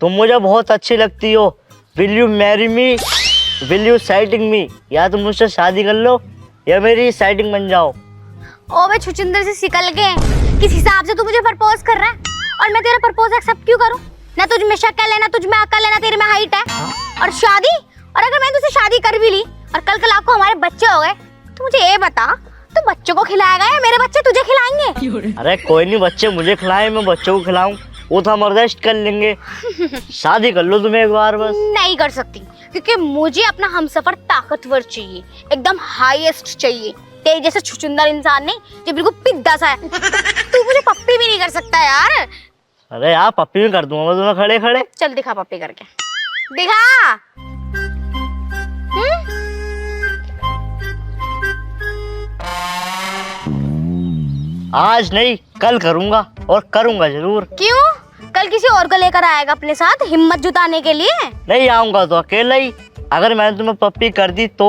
तुम मुझे बहुत अच्छी लगती हो। Will you marry me, will you sighting me? या तुम मुझसे शादी कर लो या मेरी साइटिंग बन जाओ। ओबे छुचिंदर से निकल गए, किस हिसाब से तू मुझे प्रपोज कर रहा है और मैं तेरा प्रपोज एक्सेप्ट क्यों करूं? ना तुझ में शक्ल है ना तुझ में अकल है ना तेरे में हाइट है। और शादी, और अगर मैं तुझसे शादी कर भी ली और कल कल आपको हमारे बच्चे हो गए तो मुझे ये बता, तू बच्चों को खिलाएगा या मेरे बच्चे तुझे खिलाएंगे? अरे कोई नहीं, बच्चे मुझे खिलाएं मैं बच्चों को खिलाऊं, वो तो हम एडजस्ट कर लेंगे। शादी कर लो तुम एक बार बस। नहीं कर सकती, क्योंकि मुझे अपना हमसफर ताकतवर चाहिए, एकदम हाईएस्ट चाहिए। तेरे जैसे छुचुंदर इंसान नहीं जो बिल्कुल पिद्दा सा है। तू मुझे पप्पी भी नहीं कर सकता यार। अरे यार पप्पी में कर दूंगा मैं तुम्हें खड़े खड़े। चल दिखा पप्पी करके दिखा। आज नहीं कल करूंगा, और करूंगा जरूर। क्यों? कल किसी और को लेकर आएगा अपने साथ हिम्मत जुटाने के लिए? नहीं आऊंगा तो अकेला ही। अगर मैंने तुम्हें पप्पी कर दी तो?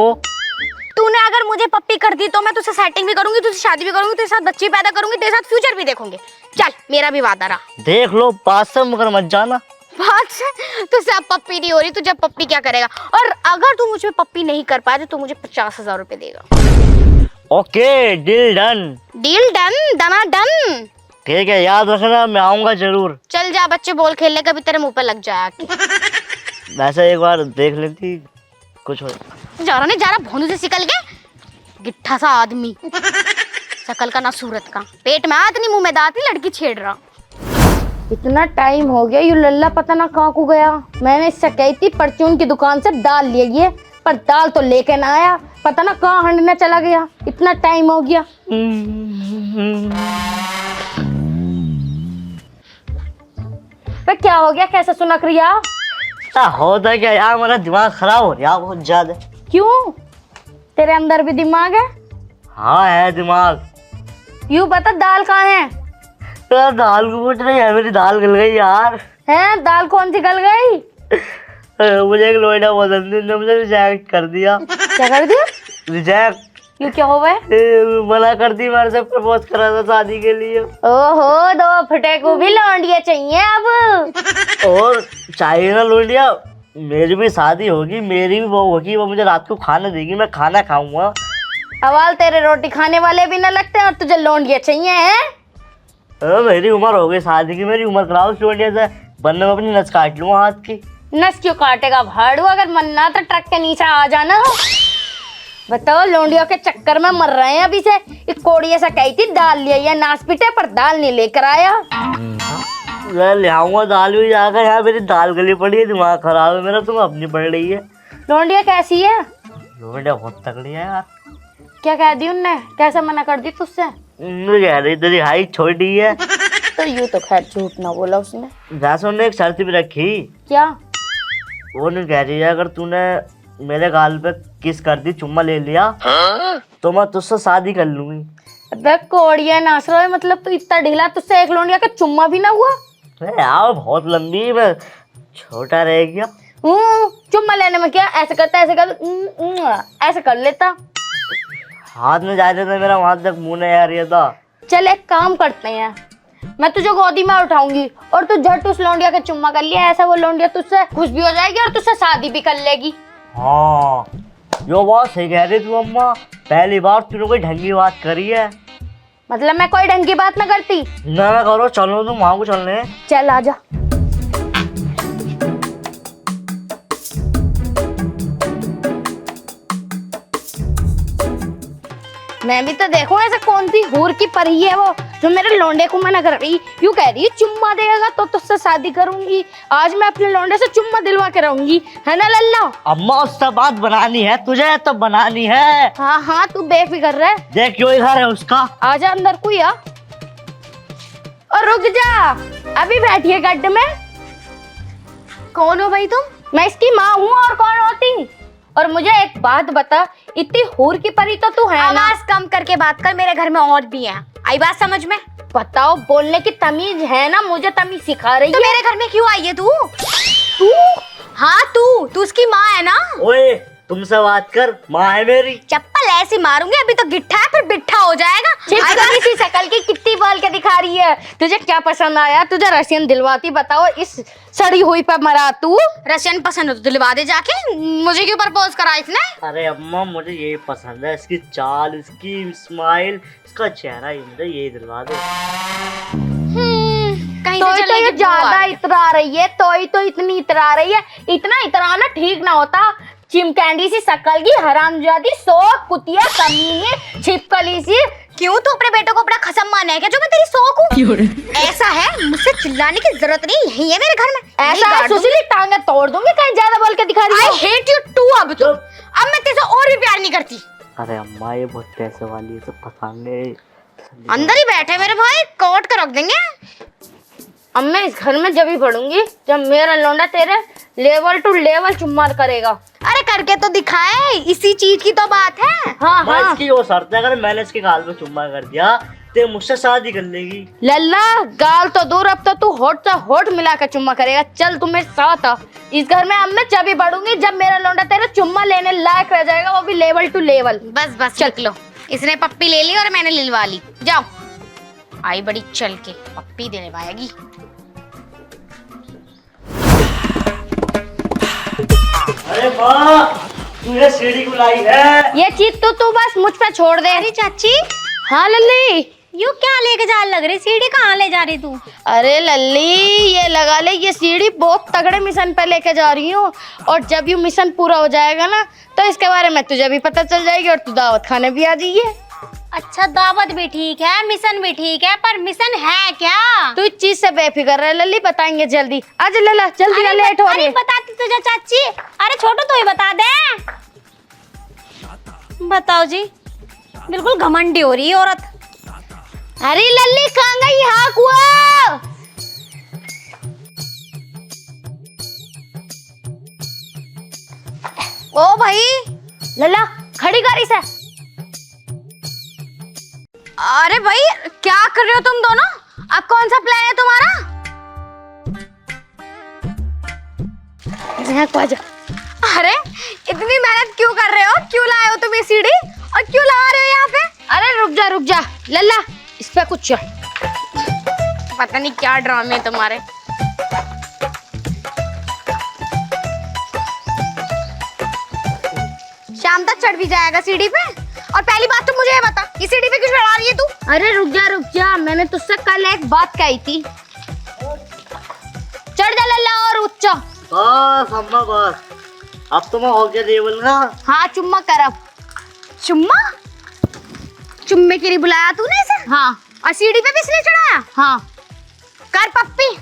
तूने अगर मुझे पप्पी कर दी तो मैं तुझसे सेटिंग भी करूंगी, तुझसे शादी भी करूंगी, तेरे साथ बच्चे पैदा करूंगी, तेरे साथ फ्यूचर भी देखूंगी। चल मेरा भी वादा रहा। देख लो, बात से मगर मत जाना। बात से तुझसे अब पप्पी नहीं हो रही, तू जब पप्पी क्या करेगा? और अगर तू मुझे पप्पी नहीं कर पाए तो तू मुझे 50,000 रुपए देगा। Okay, deal done. Deal done, दना डन। ठीक है, याद रखना, मैं आऊंगा जरूर। चल जा, बच्चे बॉल खेलने कभी तेरे मुंह पे लग जाए। वैसे एक बार देख लेती कुछ हो। जा रहा नहीं जा रहा, भोंदू से निकल गए गिट्ठा सा आदमी। शकल का ना सूरत का, पेट में हाथ नहीं मुंह में दांत नहीं, लड़की छेड़ रहा। इतना टाइम हो गया, ये लल्ला पता ना कहाँ को गया। मैंने इससे कही थी परचून की दुकान से दाल ले ये, पर दाल तो लेके ना आया, पता ना कहाँ हंडने चला गया। इतना टाइम हो गया। पर क्या हो गया, कैसे सुनक रही है? होता क्या यार, मेरा दिमाग खराब हो रहा बहुत ज्यादा। क्यों? तेरे अंदर भी दिमाग है? हाँ है दिमाग। यूं बता दाल कहाँ है? तो दाल को पूछ रही है, मेरी दाल गल गई यार। हैं? दाल कौन सी गल गई? मुझे एक लोइडा पसंद थी, ने मुझे रिजेक्ट कर दिया। क्या कर दिया? रिजेक्ट। क्यों, क्या हो गया? मना कर दी, मेरे से प्रपोज करा था शादी के लिए। ओहो, दो फटे को भी लौंडिया चाहिए अब। और चाहिए ना लौंडिया, मेरी भी शादी होगी, मेरी भी बहू होगी, वो मुझे रात को खाना देगी, मैं खाना खाऊंगा। अवाल तेरे रोटी खाने वाले भी ना लगते और तुझे लौंडिया चाहिए हैं? मेरी उम्र हो गई शादी की, मेरी उम्र कराओ लौंडिया से, वरना मैं अपनी नस काट लूंगा हाथ की। नस क्यों काटेगा भाड़ू? अगर मरना तो ट्रक के नीचे आ जाना। बताओ, लौंडिया के चक्कर में मर रहे हैं अभी से। एक कोड़ी ऐसा कही थी दाल लिया या नाच पीटे, पर दाल नहीं लेकर आया। ले आऊंगा दाल भी जाकर, यार मेरी दाल गली पड़ी है, दिमाग खराब है मेरा, तुम अपनी पड़ रही है। लौंडिया कैसी है? लौंडिया बहुत तगड़ी है यार। क्या कह दी उनने? कैसे मना कर दी तुझसे? कह रही तेरी हाइट छोटी है। तो यूं तो खैर झूठ ना बोला उसने। जैसे उन्होंने एक शर्त भी रखी। क्या? वो नहीं कह रही है, अगर तूने मेरे गाल पे किस कर दी, चुम्मा ले लिया, तो मैं तुझसे शादी कर लूंगी। अबे कोड़िया नाच रहा है, मतलब तू इतना ढीला, तुझसे एक लौंडिया का चुम्मा भी ना हुआ? यार बहुत लंबी, मैं छोटा रह गया। चुम्मा लेने में क्या, ऐसे करता ऐसे कर, ऐसे कर लेता। हाथ में जा रहा था मेरा, वहां तक मुंह नहीं आ रहा था। चल एक काम करते हैं, मैं तुझे गोदी में उठाऊंगी और तू झट उस लौंडिया का चुम्मा कर लिया, ऐसा वो लौंडिया तुझसे खुश भी हो जाएगी और तुझसे शादी भी कर लेगी। हाँ जो बात सही कह रही तू अम्मा, पहली बार तूने कोई ढंगी बात करी है। मतलब मैं कोई ढंग की बात ना करती? ना करो, चलो तुम वहां को चलने। चल आजा। मैं भी तो देखूं ऐसा कौन सी हूर की परी है वो जो मेरे लौंडे को मना कर रही। यूं कह रही है चुम्मा देगा तो तुझसे शादी करूंगी, आज मैं अपने लौंडे से चुम्मा दिलवा के रहूंगी, है ना लल्ला? अम्मा उससे बात बनानी है तुझे, तो बनानी है। हाँ हाँ, तू बेफिक्र रह। देख क्यों घर है उसका। आजा अंदर को या, और रुक जा, अभी बैठिए गड्ढे में। कौन हो भाई तुम? मैं इसकी माँ हूँ, और कौन होती? और मुझे एक बात बता, इतनी हूर की परी तो तू है ना? आवाज कम करके बात कर, मेरे घर में और भी हैं। आई बात समझ में? बताओ, बोलने की तमीज है ना? मुझे तमीज सिखा रही है। तो मेरे घर में क्यों आई है तू? तू? हाँ तू उसकी माँ है ना? ओए तुमसे बात कर, माँ है मेरी। चप्पल ऐसी मारूंगी, अभी तो गिट्ठा है फिर बिट्ठा हो जाएगा। छिपकली सी शकल की कितनी बोल के दिखा रही है। तुझे क्या पसंद आया? तुझे रशियन दिलवाती, बताओ। इस सड़ी हुई पे मरा तू। रशियन पसंद है तो दिलवा दे जाके। मुझे क्यों प्रपोज करा इसने? अरे अम्मा मुझे यही पसंद है, इसकी चाल, इसकी स्माइल, इसका चेहरा, ये मुझे यही दिलवा दे। कहीं तो ये ज्यादा इतरा रही है, तो इतनी इतरा रही है। इतना इतराना ठीक ना होता। चिमकैंडी सी शकल की हरामजादी, सो कुतिया कमीने, छिपकली सी। क्यों तू अपने बेटे को अपना खसम माना है क्या, जो मैं तेरी सोख हूँ? ऐसा है, मुझसे चिल्लाने की जरूरत नहीं, यही है मेरे घर में। ऐसा है, सुशीली टांगे तोड़ दूंगी कहीं ज्यादा बोल के दिखा रही है। I hate you too। अब मैं तेरे से और भी प्यार नहीं करती। अरे अम्मा ये बहुत पैसे वाली है, सब पसंद है। अंदर ही बैठे मेरे भाई, कोट कर रख देंगे। अब मैं इस घर में जब ही पढ़ूंगी जब मेरा लौंडा तेरे लेवल टू लेवल चुम्मा करेगा। अरे करके तो दिखाए, इसी चीज की तो बात है। हाँ इसकी वो शर्त है, अगर मैंने इसके गाल में चुम्मा कर दिया तो मुझसे शादी कर लेगी। लल्ला गाल तो दूर, अब तो तू होठ से होठ मिला कर चुम्मा करेगा। चल तू मेरे साथ आ। इस घर में अब मैं जब ही बढ़ूंगी जब मेरा लौंडा तेरा चुम्मा लेने लायक रह जाएगा, वो भी लेवल टू लेवल। बस चल लो। इसने पप्पी ले ली और मैंने लिलवा ली। जाओ, आई बड़ी चल के पप्पी देने पाएगी। अरे माँ, तुझे सीढ़ी बुलाई है। ये चीज तो तू बस मुझ पे छोड़ दे। अरे चाची। हाँ लल्ली, यू क्या लेके जा लग रही? सीढ़ी कहाँ ले जा रही तू? अरे लल्ली ये लगा ले, ये सीढ़ी बहुत तगड़े मिशन पे लेके जा रही हूँ, और जब ये मिशन पूरा हो जाएगा ना तो इसके बारे में तुझे भी पता चल जाएगी और तू दावत खाने भी आ जाइए। अच्छा, दावत भी ठीक है, मिशन भी ठीक है, पर मिशन है क्या? तू इस चीज से बेफिक्र रह लल्ली, बताएंगे जल्दी। आज लल्ला जल्दी, लेट हो रही है। बताती तुझे चाची। अरे छोटू तो ही बता दे। बताओ जी, बिल्कुल घमंडी हो रही है औरत। अरे लल्ली कहाँ गई? हाँ कुआ। ओ भाई लल्ला, खड़ी गाड़ी से। अरे भाई क्या कर रहे हो तुम दोनों? अब कौन सा प्लान है तुम्हारा? अरे इतनी मेहनत क्यों कर रहे हो? क्यों लाए हो तुम ये सीढ़ी और क्यों लगा रहे हो यहाँ पे? अरे रुक जा लल्ला, इस पे कुछ पता नहीं क्या ड्रामे तुम्हारे। शाम तक चढ़ भी जाएगा सीढ़ी पे। और पहली बात तो मुझे ये बता, ये सीढ़ी पे क्यों चढ़ा रही है तू? अरे रुक जा, मैंने तुझसे कल एक बात कही थी। चढ़ जा लल्ला और ऊंचा। बस अम्मा बस, अब तो मैं हो गया लेवल ना। हाँ चुम्मा कर अब। चुम्मे के लिए बुलाया तूने इसे? हाँ। और सीढ़ी पे भी इसलिए चढ़ाया? हाँ। कर पप्पी।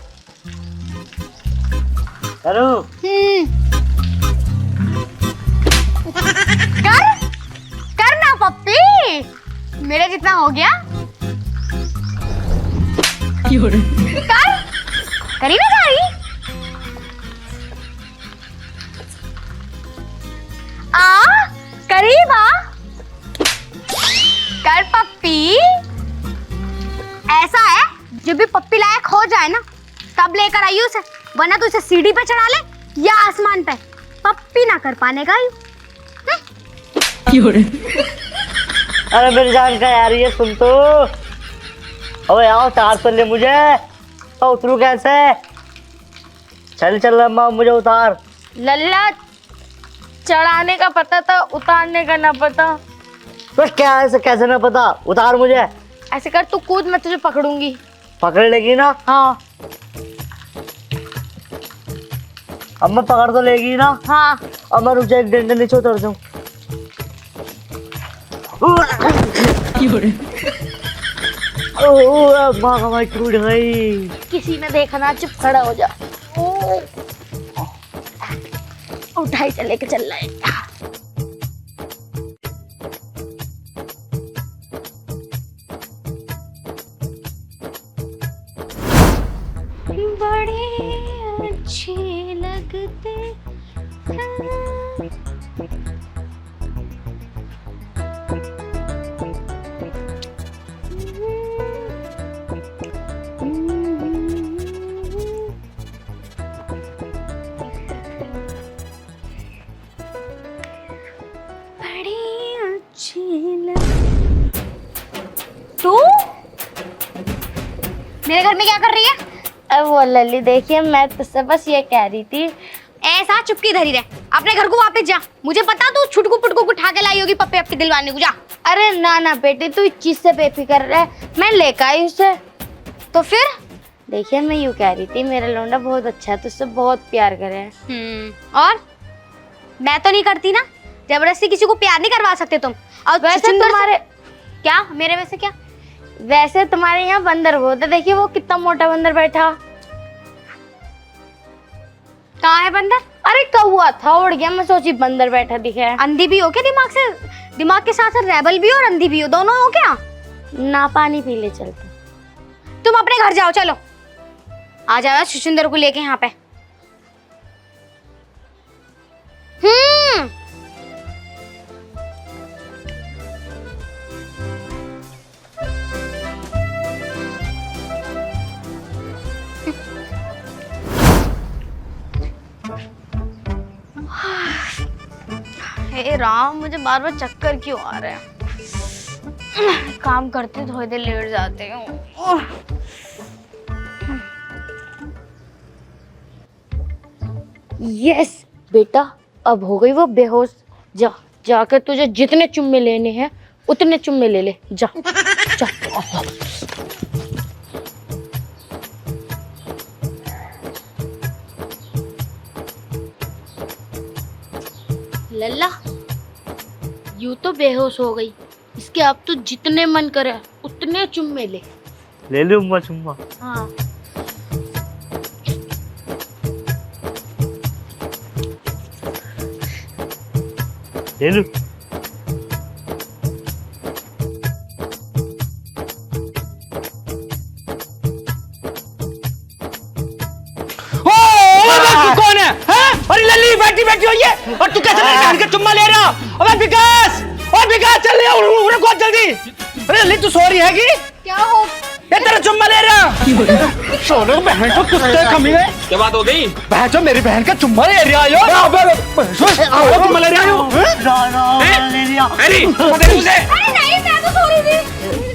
करो। कर ना पप्पी, मेरे जितना हो गया। करी ना सारी। करीब आ। कर पप्पी। ऐसा है, जब भी पप्पी लायक हो जाए ना तब लेकर आइए उसे, वरना तो उसे सीढ़ी पे चढ़ा ले या आसमान पे, पप्पी ना कर पाने का। अरे मेरी जान का यार, ये सुन तो। अबे आओ, तार तो ले मुझे। उतरू कैसे? चल अम्मा मुझे उतार। लल्ला चढ़ाने का पता था, उतारने का ना पता। तो क्या ऐसे कैसे ना पता? उतार मुझे। ऐसे कर, तू कूद, मैं तुझे पकड़ूंगी। पकड़ लेगी ना? हाँ। अब मैं पकड़ तो लेगी ना? हाँ। अब मैं रुक जा, एक डंडे नीचे उतर जाऊं। माँ हमारी टूट गई। किसी ने देखा ना, चुप खड़ा हो जा। उठाई चले के चल रहा है। बड़े अच्छे लगते हैं। मेरे घर में क्या कर रही है? अब वो लल्ली देखिए, मैं तुझसे बस ये कह रही थी। ऐसा चुपकी धरी रहे, अपने घर को वापस जा। मुझे पता तू छुटकू पुटकू को उठा के लाई होगी पप्पे अपने दिलवाने को। जा। अरे ना ना बेटी, तू इस चीज से बेफिक्र रह, मैं लेकर आई उसे। तो फिर देखिए, मैं यूँ कह रही थी, मेरा लौंडा बहुत अच्छा है, तुझसे बहुत प्यार करे है। और मैं तो नहीं करती ना, जबरदस्ती किसी को प्यार नहीं करवा सकते तुम। और वैसे तुम्हारे क्या, मेरे वैसे क्या, वैसे तुम्हारे यहाँ बंदर बहुत है। देखिए वो कितना मोटा बंदर बैठा। कहाँ है बंदर? अरे कौवा था, उड़ गया, मैं सोची बंदर बैठा दिखे। अंधी भी हो क्या दिमाग से? दिमाग के साथ साथ रेबल भी हो और अंधी भी हो, दोनों हो क्या? ना पानी पी ले चलते। तुम अपने घर जाओ, चलो आ जाओ सुचिंदर को लेके यहाँ पे। हे राम, मुझे बार बार चक्कर क्यों आ रहे हैं? काम करते थोड़ी देर लेट जाते हूँ। यस बेटा, अब हो गई वो बेहोश। जा, जाकर तुझे जितने चुम्मे लेने हैं उतने चुम्मे ले ले। जा जा। लल्ला, यूं तो बेहोश हो गई, इसके अब तो जितने मन करे उतने चुम्मे ले लूंगा चुम्मा। हाँ। ले लूं। कौन है? अरे लल्ली बैठी बैठी हुई है और तू कैसे मेरे बहन का चुम्मा ले रहा? अबे विकास, और विकास चल ले, उन्हें कौन जल्दी। अरे लल्ली तू सो रही है कि क्या हो? ये तेरा चुम्मा ले रहा। सोने बहन को कुत्ते कमीने। क्या बात हो गई? बहन जो मेरी बहन का चुम्मा ले रहा है। चुम्मा ले रहा हो? ले लिया। अरे मुझे अरे नहीं, मैं तो सो रही थी।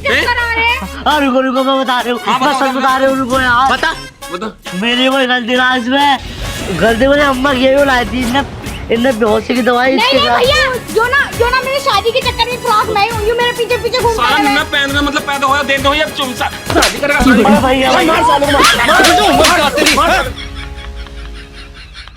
चक्कर आ रहे हैं। रुको रुको, मैं बता रही हूँ, मैं सच बता रही हूँ, रुको यार। बता। मेरी कोई गलती ना इसमें, गलती मुझे अम्मा ये लाई थी, इनने बेहोशी की दवाई नहीं इसके साथ। भैया, जो ना मेरी शादी के चक्कर में फ्रॉक मैं हूँ, मेरे पीछे पीछे घूमता साला है। नन्ना पहन का मतलब पैदा होया, देते हो या शादी करेगा? अरे भैया, मार सालों को, मार।